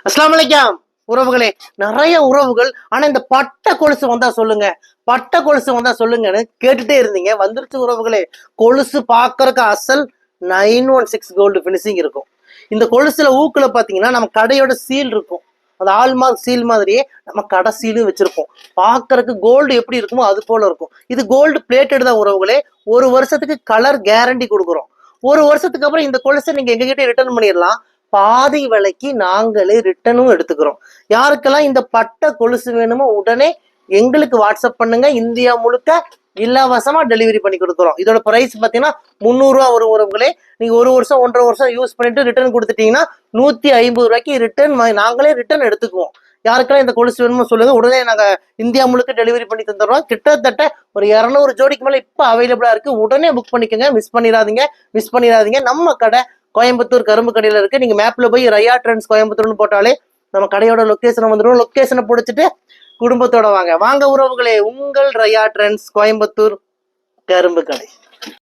அஸ்ஸலாமு அலைக்கும் உறவுகளே. நிறைய உறவுகள் ஆனா இந்த பட்டை கொலுசு வந்தா சொல்லுங்க, பட்டை கொலுசு வந்தா சொல்லுங்கன்னு கேட்டுட்டே இருந்தீங்க. வந்துருச்சு உறவுகளே. கொலுசு பாக்குறதுக்கு அசல் 916 கோல்டு பினிஷிங் இருக்கும். இந்த கொலுசுல ஊக்குல பாத்தீங்கன்னா நம்ம கடையோட சீல் இருக்கும். அந்த ஆல்மார்க் சீல் மாதிரியே நம்ம கடை சீலும் வச்சிருப்போம். பாக்குறதுக்கு கோல்டு எப்படி இருக்குமோ அது போல இருக்கும். இது கோல்டு பிளேட்டட் தான் உறவுகளே. ஒரு வருஷத்துக்கு கலர் கேரண்டி கொடுக்குறோம். ஒரு வருஷத்துக்கு அப்புறம் இந்த கொலுசை நீங்க எங்ககிட்ட ரிட்டர்ன் பண்ணிடலாம். பாதி விலைக்கு நாங்களே ரிட்டனும் எடுத்துக்கிறோம். யாருக்கெல்லாம் இந்த பட்டை கொலுசு வேணுமோ உடனே எங்களுக்கு வாட்ஸ்அப் பண்ணுங்க. இந்தியா முழுக்க இலவசமா டெலிவரி பண்ணி கொடுக்குறோம். இதோட பிரைஸ் பாத்தீங்கன்னா 300 ரூபா வரும் உறவுகளே. நீங்க ஒரு வருஷம் 1.5 வருஷம் யூஸ் பண்ணிட்டு ரிட்டர்ன் கொடுத்துட்டீங்கன்னா 150 ரூபாய்க்கு ரிட்டர்ன் நாங்களே ரிட்டர்ன் எடுத்துக்குவோம். யாருக்கெல்லாம் இந்த கொலுசு வேணுமோ சொல்லுங்க, உடனே நாங்க இந்தியா முழுக்க டெலிவரி பண்ணி தந்துடுறோம். கிட்டத்தட்ட ஒரு 200 ஜோடிக்கு மேல இப்ப அவைலபிளா இருக்கு. உடனே புக் பண்ணிக்கோங்க. மிஸ் பண்ணிடாதீங்க. நம்ம கடை கோயம்புத்தூர் கரும்பு கடையில இருக்கு. நீங்க மேப்ல போய் ரயா ட்ரெண்ட்ஸ் கோயம்புத்தூர்னு போட்டாலே நம்ம கடையோட லொக்கேஷனை வந்துடும். லொக்கேஷனை பிடிச்சிட்டு குடும்பத்தோட வாங்க உறவுகளே. உங்கள் ரயா ட்ரெண்ட்ஸ் கோயம்புத்தூர் கரும்பு கடை.